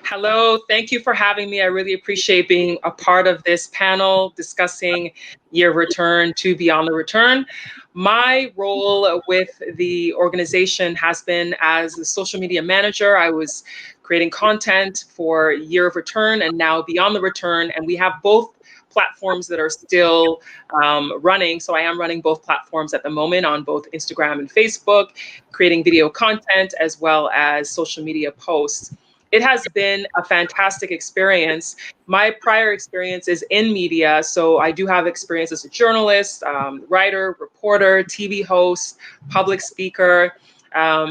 Hello, thank you for having me. I really appreciate being a part of this panel discussing Year of Return to Beyond the Return. My role with the organization has been as a social media manager. I was creating content for Year of Return and now Beyond the Return, and we have both platforms that are still running. So I am running both platforms at the moment on both Instagram and Facebook, creating video content as well as social media posts. It has been a fantastic experience. My prior experience is in media, so I do have experience as a journalist, writer, reporter, TV host, public speaker.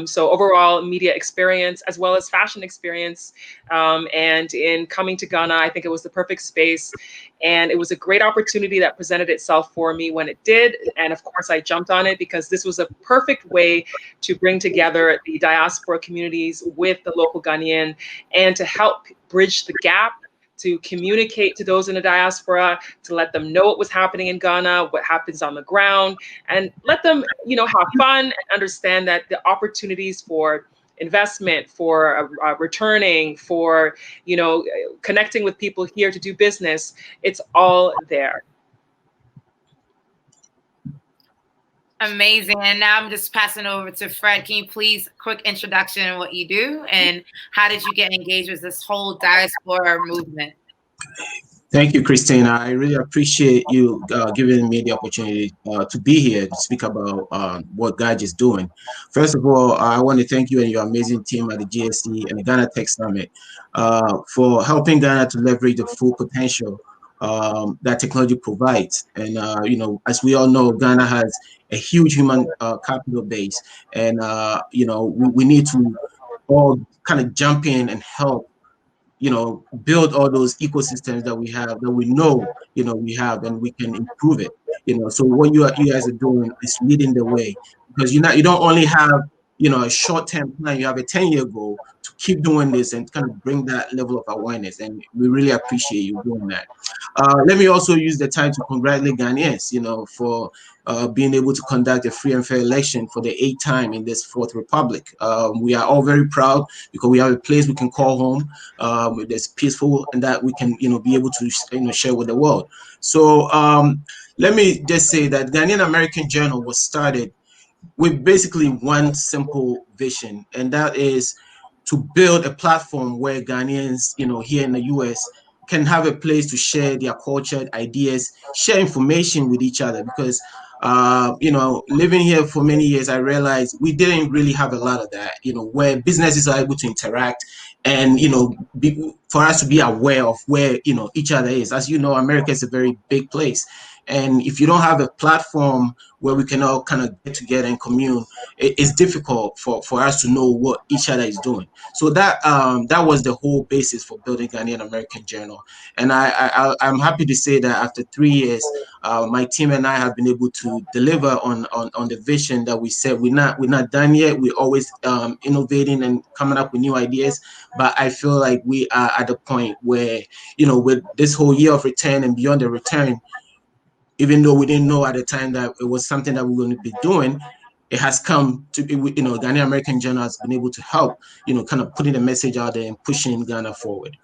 So overall media experience as well as fashion experience. And in coming to Ghana, I think it was the perfect space. And it was a great opportunity that presented itself for me when it did. And of course, I jumped on it because this was a perfect way to bring together the diaspora communities with the local Ghanaian and to help bridge the gap, to communicate to those in the diaspora, to let them know what was happening in Ghana, what happens on the ground, and let them, have fun and understand that the opportunities for investment, for returning, for, connecting with people here to do business, it's all there. Amazing. And now I'm just passing over to Fred. Can you please quick introduction on what you do and how did you get engaged with this whole diaspora movement? Thank you, Christina. I really appreciate you giving me the opportunity to be here to speak about what GAJ is doing. First of all, I want to thank you and your amazing team at the GSC and the Ghana Tech Summit for helping Ghana to leverage the full potential that technology provides. And, as we all know, Ghana has a huge human capital base. And, we need to all kind of jump in and help build all those ecosystems that we have, that we know, we have, and we can improve it. So what you guys are doing is leading the way, because you don't only have, a short-term plan, you have a 10-year goal to keep doing this and kind of bring that level of awareness. And we really appreciate you doing that. Let me also use the time to congratulate Ghanaians, for being able to conduct a free and fair election for the 8th time in this fourth republic. We are all very proud because we have a place we can call home. That's peaceful and that we can, be able to, share with the world. So let me just say that Ghanaian American Journal was started with basically one simple vision, and that is to build a platform where Ghanaians, here in the US, can have a place to share their culture, ideas, share information with each other. Because, living here for many years, I realized we didn't really have a lot of that, where businesses are able to interact and, for us to be aware of where, each other is. As you know, America is a very big place. And if you don't have a platform where we can all kind of get together and commune, it's difficult for us to know what each other is doing. So that was the whole basis for building Ghanaian American Journal. And I'm happy to say that after 3 years, my team and I have been able to deliver on the vision that we said. We're not done yet. We're always innovating and coming up with new ideas. But I feel like we are at the point where, with this whole year of return and beyond the return, even though we didn't know at the time that it was something that we were going to be doing, it has come to be, Ghanaian American Journal has been able to help, kind of putting the message out there and pushing Ghana forward.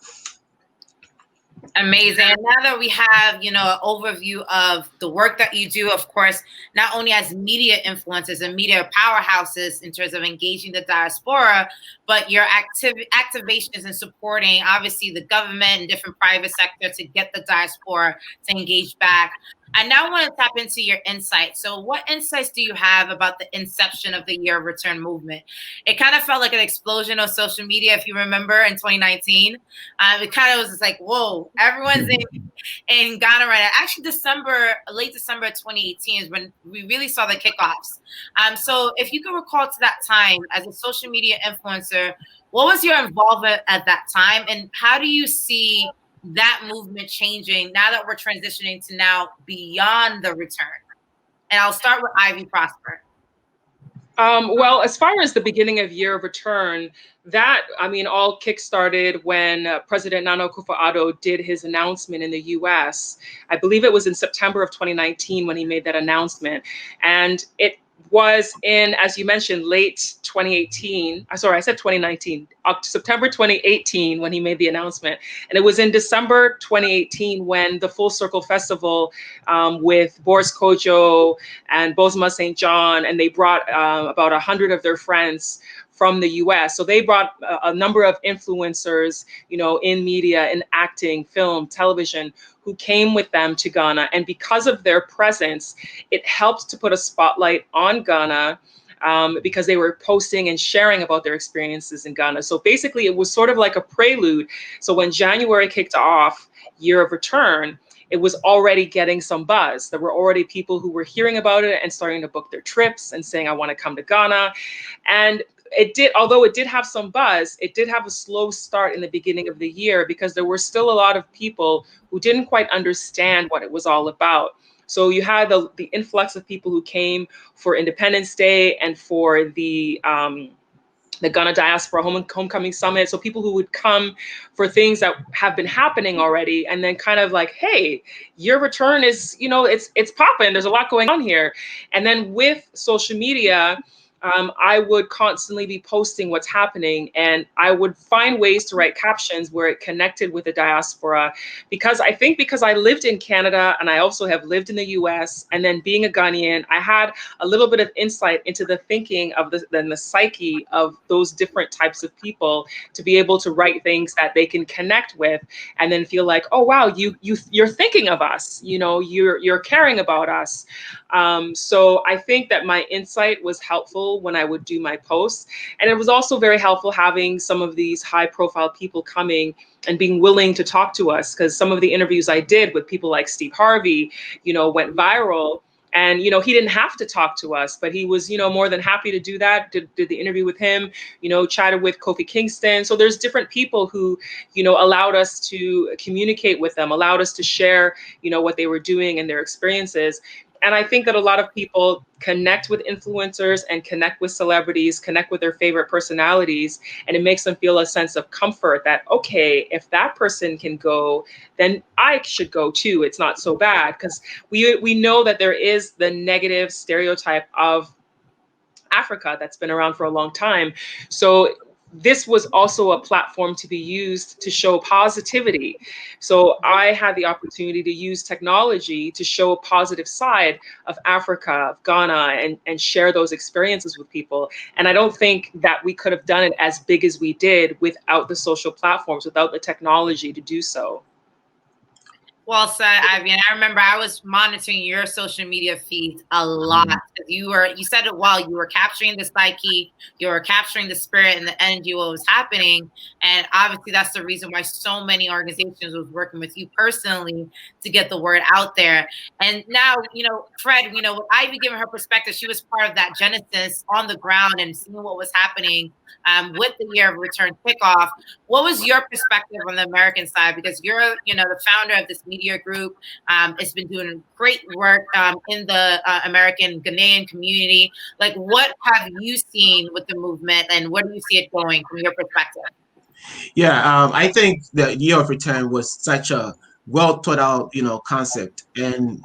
Amazing. And now that we have, an overview of the work that you do, of course, not only as media influencers and media powerhouses in terms of engaging the diaspora, but your activations and supporting, obviously, the government and different private sector to get the diaspora to engage back. I now want to tap into your insights. So what insights do you have about the inception of the Year of Return movement? It kind of felt like an explosion of social media, if you remember, in 2019. It kind of was just like, whoa, everyone's in Ghana right now. Actually, late December of 2018 is when we really saw the kickoffs. So if you can recall to that time as a social media influencer, what was your involvement at that time? And how do you see that movement changing now that we're transitioning to now beyond the return? And I'll start with Ivy Prosper. Well, as far as the beginning of Year of Return, all kickstarted when President Nana Akufo-Addo did his announcement in the US. I believe it was in September of 2019 when he made that announcement. And was in, as you mentioned, late 2018. Sorry, I said 2019, September 2018 when he made the announcement. And it was in December 2018 when the Full Circle Festival with Boris Kojo and Bozoma St. John, and they brought about 100 of their friends from the US. So they brought a number of influencers, you know, in media, in acting, film, television, who came with them to Ghana. And because of their presence, it helped to put a spotlight on Ghana because they were posting and sharing about their experiences in Ghana. So basically, it was sort of like a prelude. So when January kicked off, Year of Return, it was already getting some buzz. There were already people who were hearing about it and starting to book their trips and saying, I want to come to Ghana. And it did, although it did have some buzz, it did have a slow start in the beginning of the year because there were still a lot of people who didn't quite understand what it was all about. So you had the influx of people who came for Independence Day and for the Ghana Diaspora Homecoming Summit. So people who would come for things that have been happening already, and then kind of like, hey, your return is, you know, it's popping. There's a lot going on here. And then with social media, I would constantly be posting what's happening, and I would find ways to write captions where it connected with the diaspora, because I think because I lived in Canada and I also have lived in the US, and then being a Ghanaian, I had a little bit of insight into the thinking of the psyche of those different types of people to be able to write things that they can connect with and then feel like, oh wow, you're thinking of us, you know, you're caring about us. So I think that my insight was helpful when I would do my posts. And it was also very helpful having some of these high profile people coming and being willing to talk to us, because some of the interviews I did with people like Steve Harvey, you know, went viral. And, you know, he didn't have to talk to us, but he was, you know, more than happy to do that, did the interview with him, you know, chatted with Kofi Kingston. So there's different people who, you know, allowed us to communicate with them, allowed us to share, you know, what they were doing and their experiences. And I think that a lot of people connect with influencers and connect with celebrities, connect with their favorite personalities, and it makes them feel a sense of comfort that, okay, if that person can go, then I should go too. It's not so bad, because we know that there is the negative stereotype of Africa that's been around for a long time. So this was also a platform to be used to show positivity. So I had the opportunity to use technology to show a positive side of Africa, of Ghana, and share those experiences with people. And I don't think that we could have done it as big as we did without the social platforms, without the technology to do so. Well said, Ivy. And I remember I was monitoring your social media feeds a lot. You said it well. You were capturing the psyche, you were capturing the spirit and the energy of what was happening. And obviously that's the reason why so many organizations was working with you personally to get the word out there. And now, you know, Fred, you know, with Ivy giving her perspective, she was part of that genesis on the ground and seeing what was happening with the Year of Return kickoff. What was your perspective on the American side? Because you're, you know, the founder of this media group. It's been doing great work in the American Ghanaian community. Like, what have you seen with the movement, and where do you see it going from your perspective? Yeah, I think the Year of Return was such a well thought out, you know, concept, and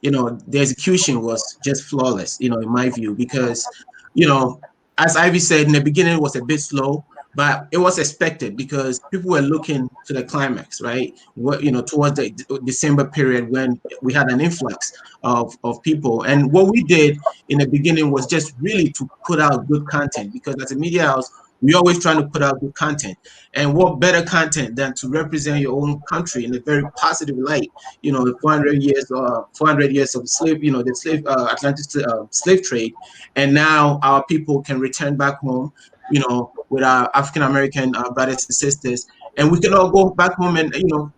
you know, the execution was just flawless, you know, in my view, because, you know, as Ivy said in the beginning, it was a bit slow, but it was expected because people were looking to the climax, right? What, you know, towards the December period when we had an influx of people. And what we did in the beginning was just really to put out good content, because as a media house, we always trying to put out good content. And what better content than to represent your own country in a very positive light? You know, 400 years of slave, you know, the slave Atlantic slave trade, and now our people can return back home, you know, with our African American brothers and sisters, and we can all go back home and, you know,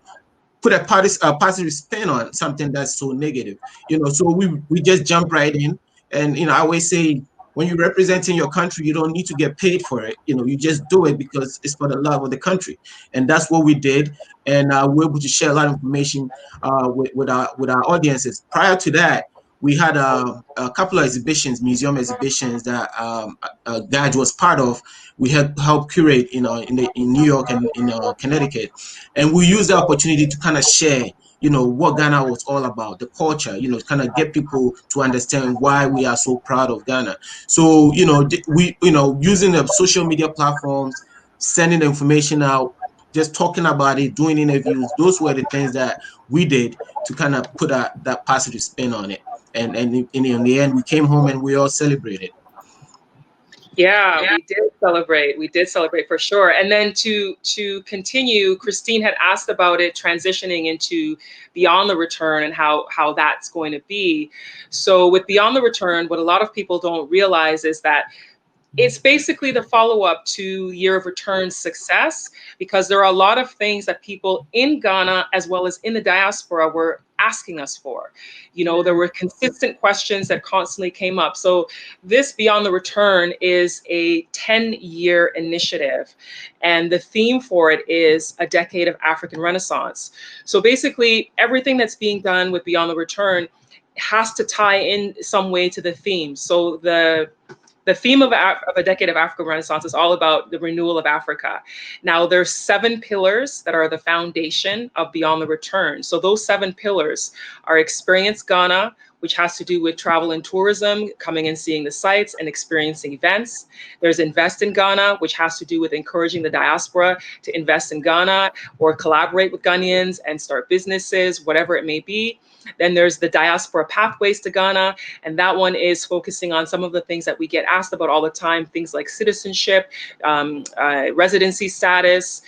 put a positive spin on something that's so negative, you know. So we just jump right in, and you know, I always say, when you're representing your country, you don't need to get paid for it. You know, you just do it because it's for the love of the country, and that's what we did. And we're able to share a lot of information with our audiences. Prior to that, we had a couple of exhibitions, museum exhibitions that Gaj was part of. We had helped curate, you know, in New York and in Connecticut, and we used the opportunity to kind of share what Ghana was all about, the culture, kind of get people to understand why we are so proud of Ghana. So, we, using the social media platforms, sending the information out, just talking about it, doing interviews, those were the things that we did to kind of put that positive spin on it. And in the end, we came home and we all celebrated. Yeah, we did celebrate. We did celebrate for sure. And then to continue, Christine had asked about it transitioning into Beyond the Return and how that's going to be. So with Beyond the Return, what a lot of people don't realize is that it's basically the follow-up to Year of Return success, because there are a lot of things that people in Ghana as well as in the diaspora were asking us for. There were consistent questions that constantly came up. So this Beyond the Return is a 10-year initiative, and the theme for it is a decade of African Renaissance. So basically everything that's being done with Beyond the Return has to tie in some way to the theme. So the theme of a decade of African Renaissance is all about the renewal of Africa. Now, there's 7 pillars that are the foundation of Beyond the Return. So those 7 pillars are Experience Ghana, which has to do with travel and tourism, coming and seeing the sites and experiencing events. There's Invest in Ghana, which has to do with encouraging the diaspora to invest in Ghana or collaborate with Ghanaians and start businesses, whatever it may be. Then there's the Diaspora Pathways to Ghana, and that one is focusing on some of the things that we get asked about all the time, things like citizenship, residency status,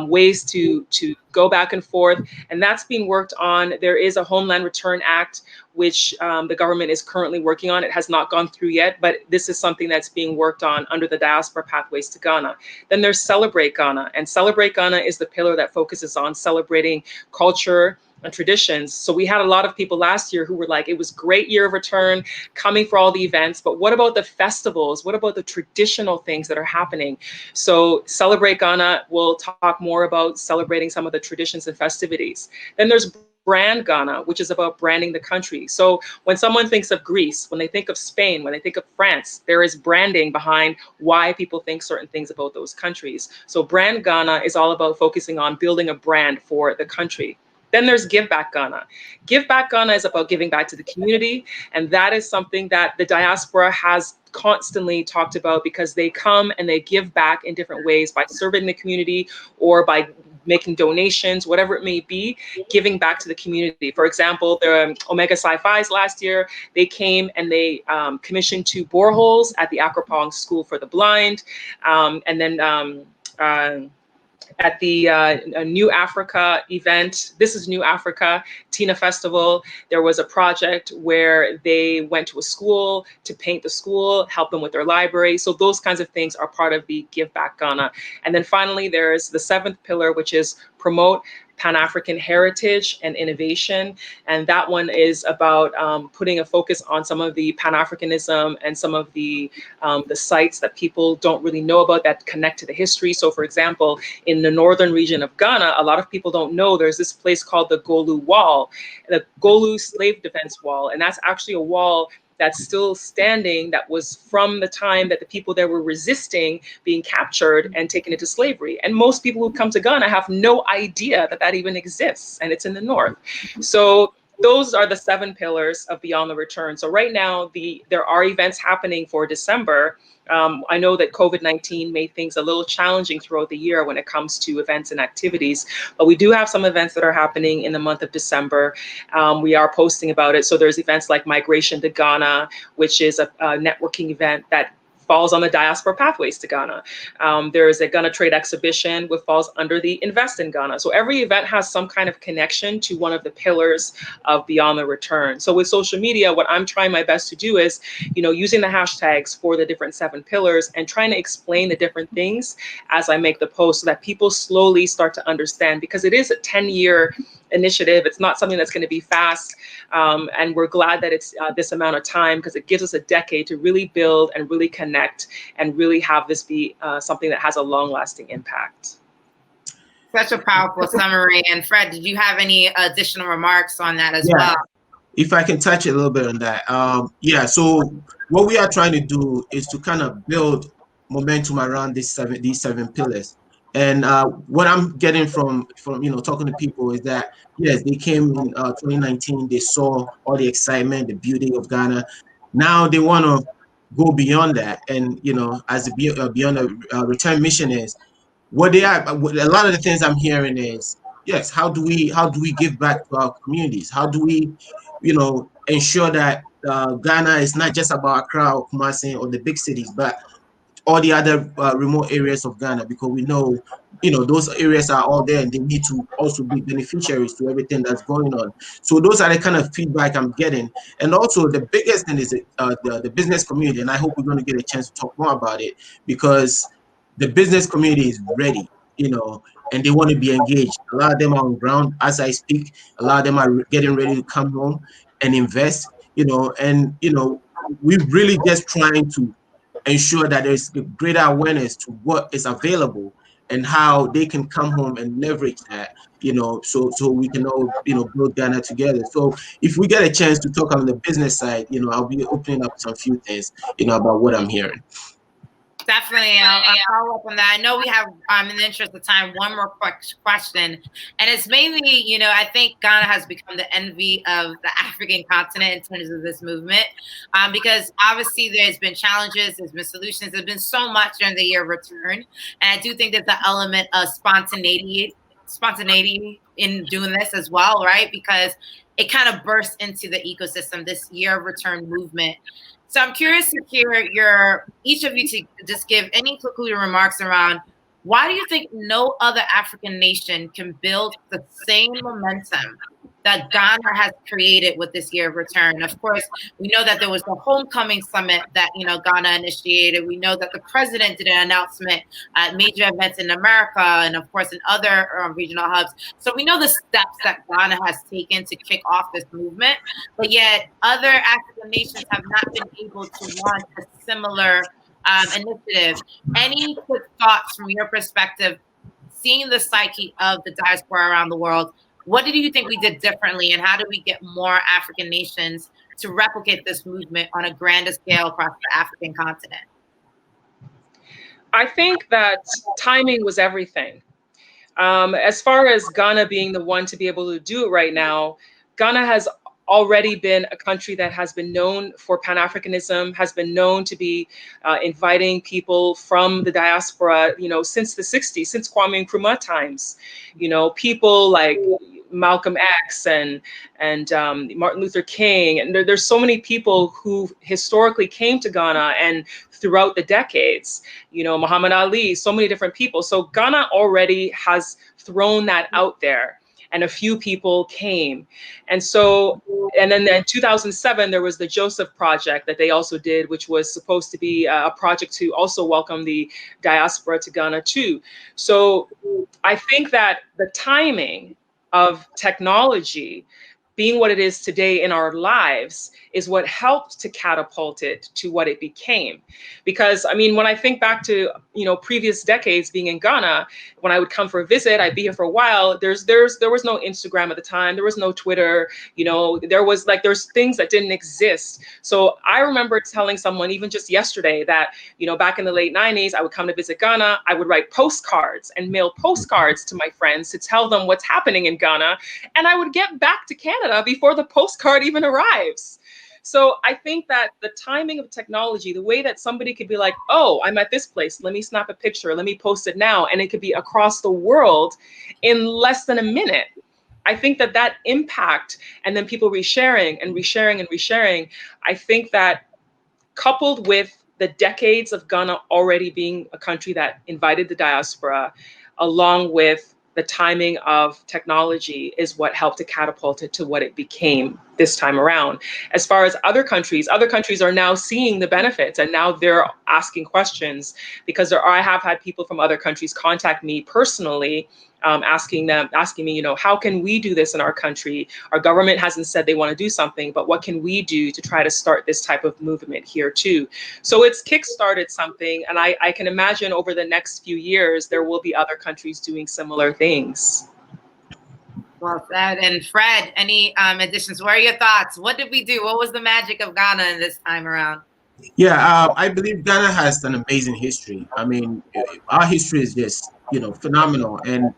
ways to go back and forth, and that's being worked on. There is a Homeland Return Act, which the government is currently working on. It has not gone through yet, but this is something that's being worked on under the Diaspora Pathways to Ghana. Then there's Celebrate Ghana, and Celebrate Ghana is the pillar that focuses on celebrating culture and traditions. So we had a lot of people last year who were like, it was great Year of Return, coming for all the events, but what about the festivals? What about the traditional things that are happening? So Celebrate Ghana will talk more about celebrating some of the traditions and festivities. Then there's Brand Ghana, which is about branding the country. So when someone thinks of Greece, when they think of Spain, when they think of France, there is branding behind why people think certain things about those countries. So Brand Ghana is all about focusing on building a brand for the country. Then there's Give Back Ghana. Give Back Ghana is about giving back to the community. And that is something that the diaspora has constantly talked about, because they come and they give back in different ways by serving the community or by making donations, whatever it may be, giving back to the community. For example, the Omega Sci-Fi's last year, they came and they commissioned 2 boreholes at the Akropong School for the Blind. And then at the New Africa event, This is New Africa, Tina Festival, there was a project where they went to a school to paint the school, help them with their library. So those kinds of things are part of the Give Back Ghana. And then finally, there's the 7th pillar, which is Promote Pan-African heritage and innovation. And that one is about putting a focus on some of the Pan-Africanism and some of the sites that people don't really know about that connect to the history. So for example, in the northern region of Ghana, a lot of people don't know there's this place called the Golu Wall, the Golu Slave Defense Wall. And that's actually a wall that's still standing, that was from the time that the people there were resisting being captured and taken into slavery. And most people who come to Ghana have no idea that that even exists, and it's in the north. So those are the 7 pillars of Beyond the Return. So right now, there are events happening for December. I know that COVID-19 made things a little challenging throughout the year when it comes to events and activities, but we do have some events that are happening in the month of December. We are posting about it. So there's events like Migration to Ghana, which is a networking event that falls on the Diaspora Pathways to Ghana. There is a Ghana Trade Exhibition, which falls under the Invest in Ghana. So every event has some kind of connection to one of the pillars of Beyond the Return. So with social media, what I'm trying my best to do is, using the hashtags for the different 7 pillars and trying to explain the different things as I make the post, so that people slowly start to understand, because it is a 10-year initiative. It's not something that's going to be fast. And we're glad that it's this amount of time, because it gives us a decade to really build and really connect and really have this be something that has a long-lasting impact. Such a powerful summary. And Fred, did you have any additional remarks on that as well? If I can touch a little bit on that. So what we are trying to do is to kind of build momentum around these seven pillars. And what I'm getting from talking to people is that yes, they came in 2019. They saw all the excitement, the beauty of Ghana. Now they want to go beyond that, and as beyond a return mission is what they are. A lot of the things I'm hearing is yes. How do we give back to our communities? How do we, ensure that Ghana is not just about Accra or Kumasi or the big cities, but all the other remote areas of Ghana, because we know, those areas are all there and they need to also be beneficiaries to everything that's going on. So those are the kind of feedback I'm getting. And also the biggest thing is the business community. And I hope we're going to get a chance to talk more about it, because the business community is ready, and they want to be engaged. A lot of them are on ground as I speak. A lot of them are getting ready to come home and invest, and, we're really just trying to ensure that there's greater awareness to what is available and how they can come home and leverage that, so we can all, build Ghana together. So if we get a chance to talk on the business side, I'll be opening up some few things, about what I'm hearing. Definitely. I'll follow up on that. I know we have, in the interest of time, one more quick question. And it's mainly, I think Ghana has become the envy of the African continent in terms of this movement, because obviously there's been challenges, there's been solutions, there's been so much during the year of return. And I do think there's an element of spontaneity in doing this as well, right? Because it kind of bursts into the ecosystem, this year of return movement. So I'm curious to hear each of you to just give any concluding remarks around why do you think no other African nation can build the same momentum that Ghana has created with this year of return? Of course, we know that there was the homecoming summit that Ghana initiated. We know that the president did an announcement at major events in America and of course in other regional hubs. So we know the steps that Ghana has taken to kick off this movement, but yet other African nations have not been able to launch a similar initiative. Any quick thoughts from your perspective, seeing the psyche of the diaspora around the world? What do you think we did differently, and how do we get more African nations to replicate this movement on a grander scale across the African continent? I think that timing was everything. As far as Ghana being the one to be able to do it right now, Ghana has already been a country that has been known for Pan-Africanism, has been known to be inviting people from the diaspora, since the 60s, since Kwame Nkrumah times. People like Malcolm X and Martin Luther King, and there's so many people who historically came to Ghana and throughout the decades, Muhammad Ali, so many different people. So Ghana already has thrown that out there, and a few people came. And then in 2007, there was the Joseph Project that they also did, which was supposed to be a project to also welcome the diaspora to Ghana too. So I think that the timing of technology being what it is today in our lives is what helped to catapult it to what it became. Because when I think back to, previous decades being in Ghana, when I would come for a visit, I'd be here for a while. There was no Instagram at the time. There was no Twitter, there's things that didn't exist. So I remember telling someone even just yesterday that, back in the late 90s, I would come to visit Ghana. I would write postcards and mail postcards to my friends to tell them what's happening in Ghana. And I would get back to Canada before the postcard even arrives. So I think that the timing of technology, the way that somebody could be like, oh, I'm at this place, let me snap a picture, let me post it now, and it could be across the world in less than a minute. I think that impact, and then people resharing and resharing and resharing, I think that coupled with the decades of Ghana already being a country that invited the diaspora, along with the timing of technology, is what helped to catapult it to what it became this time around. As far as other countries are now seeing the benefits, and now they're asking questions, because I have had people from other countries contact me personally, asking me, how can we do this in our country? Our government hasn't said they want to do something, but what can we do to try to start this type of movement here too? So it's kickstarted something, and I can imagine over the next few years, there will be other countries doing similar things. Well said. And Fred, any additions? What are your thoughts? What did we do? What was the magic of Ghana this time around? Yeah, I believe Ghana has an amazing history. I mean, our history is just, phenomenal. And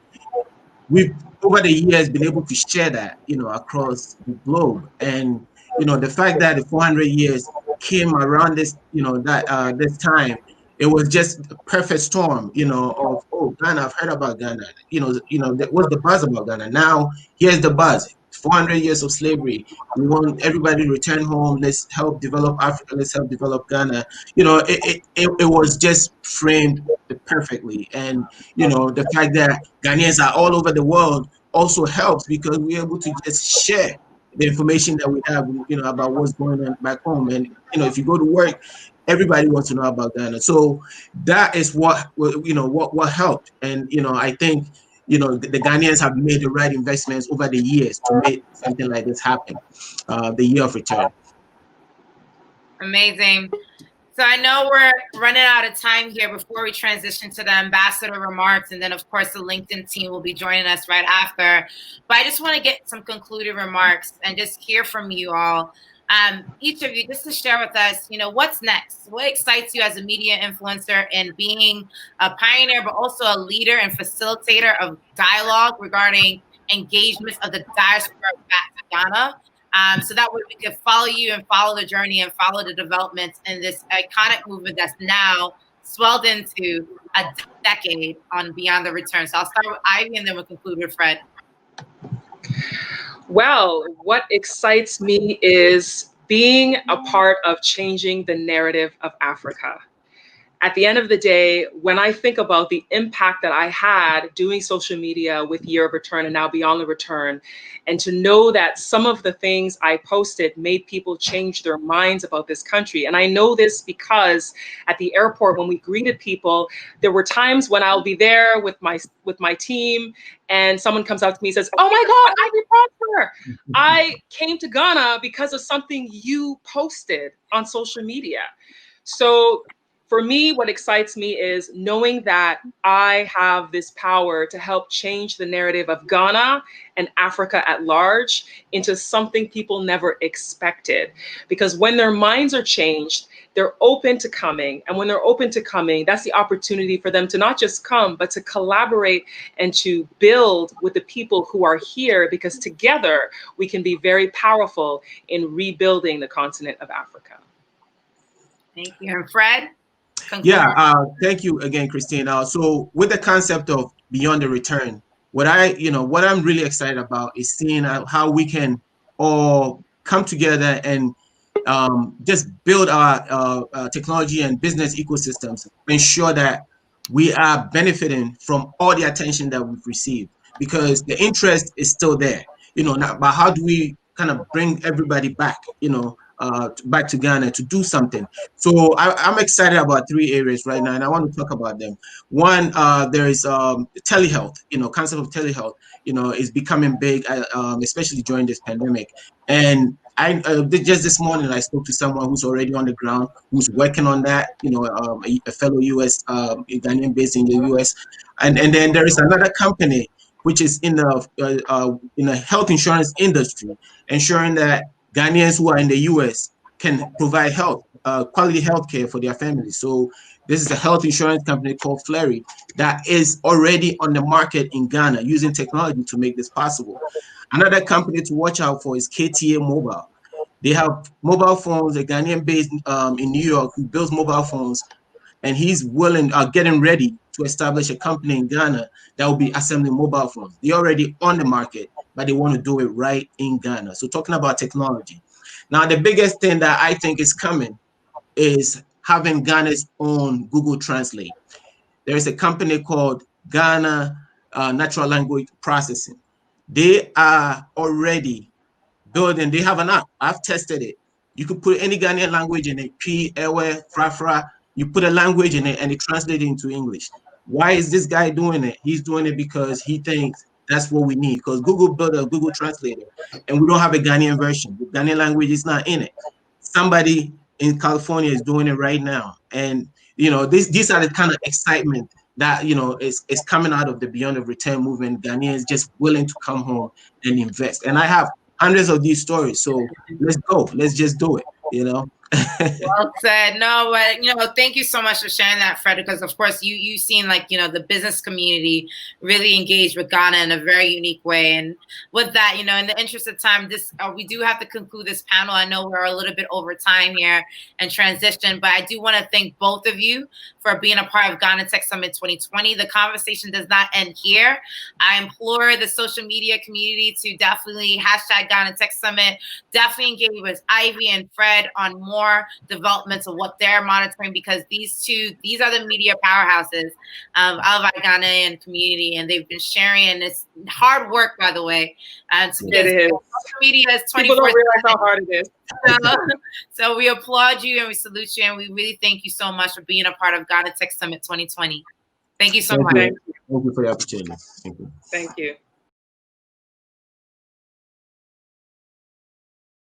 we've over the years been able to share that, across the globe. And the fact that the 400 years came around this, that this time, it was just a perfect storm, of, oh, Ghana, I've heard about Ghana. What's the buzz about Ghana? Now here's the buzz. 400 years of slavery. We want everybody to return home. Let's help develop Africa. Let's help develop Ghana. It was just framed perfectly. And the fact that Ghanaians are all over the world also helps because we're able to just share the information that we have, about what's going on back home. And if you go to work, everybody wants to know about Ghana. So that is what helped. And I think the Ghanaians have made the right investments over the years to make something like this happen. The year of return. Amazing. So I know we're running out of time here before we transition to the ambassador remarks. And then, of course, the LinkedIn team will be joining us right after. But I just want to get some concluding remarks and just hear from you all. Each of you, just to share with us, what's next? What excites you as a media influencer in being a pioneer, but also a leader and facilitator of dialogue regarding engagements of the diaspora back to Ghana? So that way we can follow you and follow the journey and follow the developments in this iconic movement that's now swelled into a decade on Beyond the Return. So I'll start with Ivy and then we'll conclude with Fred. Well, what excites me is being a part of changing the narrative of Africa. At the end of the day, when I think about the impact that I had doing social media with Year of Return and now Beyond the Return, and to know that some of the things I posted made people change their minds about this country. And I know this because at the airport, when we greeted people, there were times when I'll be there with my team and someone comes out to me and says, "Oh my God, Ivy Prosper, I came to Ghana because of something you posted on social media." So for me, what excites me is knowing that I have this power to help change the narrative of Ghana and Africa at large into something people never expected. Because when their minds are changed, they're open to coming. And when they're open to coming, that's the opportunity for them to not just come, but to collaborate and to build with the people who are here, because together we can be very powerful in rebuilding the continent of Africa. Thank you. And Fred? Yeah, thank you again, Christine. So with the concept of Beyond the Return, what I'm really excited about is seeing how we can all come together and just build our technology and business ecosystems, ensure that we are benefiting from all the attention that we've received, because the interest is still there. But how do we kind of bring everybody back, back to Ghana to do something? So I'm excited about 3 areas right now, and I want to talk about them. One, there is telehealth. Concept of telehealth, is becoming big, especially during this pandemic. And I just this morning I spoke to someone who's already on the ground, who's working on that. A fellow U.S. Ghanaian based in the U.S. And then there is another company which is in the health insurance industry, ensuring that Ghanaians who are in the U.S. can provide quality health care for their families. So this is a health insurance company called Fleury that is already on the market in Ghana using technology to make this possible. Another company to watch out for is KTA Mobile. They have mobile phones, a Ghanaian based in New York who builds mobile phones, and he's getting ready to establish a company in Ghana that will be assembling mobile phones. They're already on the market, but they want to do it right in Ghana. So talking about technology. Now, the biggest thing that I think is coming is having Ghana's own Google Translate. There is a company called Ghana Natural Language Processing. They are already building, they have an app. I've tested it. You could put any Ghanaian language in it, P, Ewe, Frafra, you put a language in it and it translates it into English. Why is this guy doing it? He's doing it because he thinks that's what we need, because Google built a Google translator and we don't have a Ghanaian version. The Ghanaian language is not in it. Somebody in California is doing it right now. And, these are the kind of excitement that, is coming out of the Beyond the Return movement. Ghanaians just willing to come home and invest. And I have hundreds of these stories. So let's go. Let's just do it. Well said. No, but thank you so much for sharing that, Fred. Because of course, you seen like the business community really engaged with Ghana in a very unique way. And with that, in the interest of time, this we do have to conclude this panel. I know we're a little bit over time here and transition, but I do want to thank both of you for being a part of Ghana Tech Summit 2020. The conversation does not end here. I implore the social media community to definitely hashtag Ghana Tech Summit. Definitely engage with Ivy and Fred on more developments of what they're monitoring, because these are the media powerhouses of our Ghanaian community, and they've been sharing, and it's hard work, by the way. It is. Social media is 24/7. People don't realize how hard it is. So we applaud you and we salute you, and we really thank you so much for being a part of Ghana Tech Summit 2020. Thank you so much. Thank you for the opportunity. Thank you. Thank you.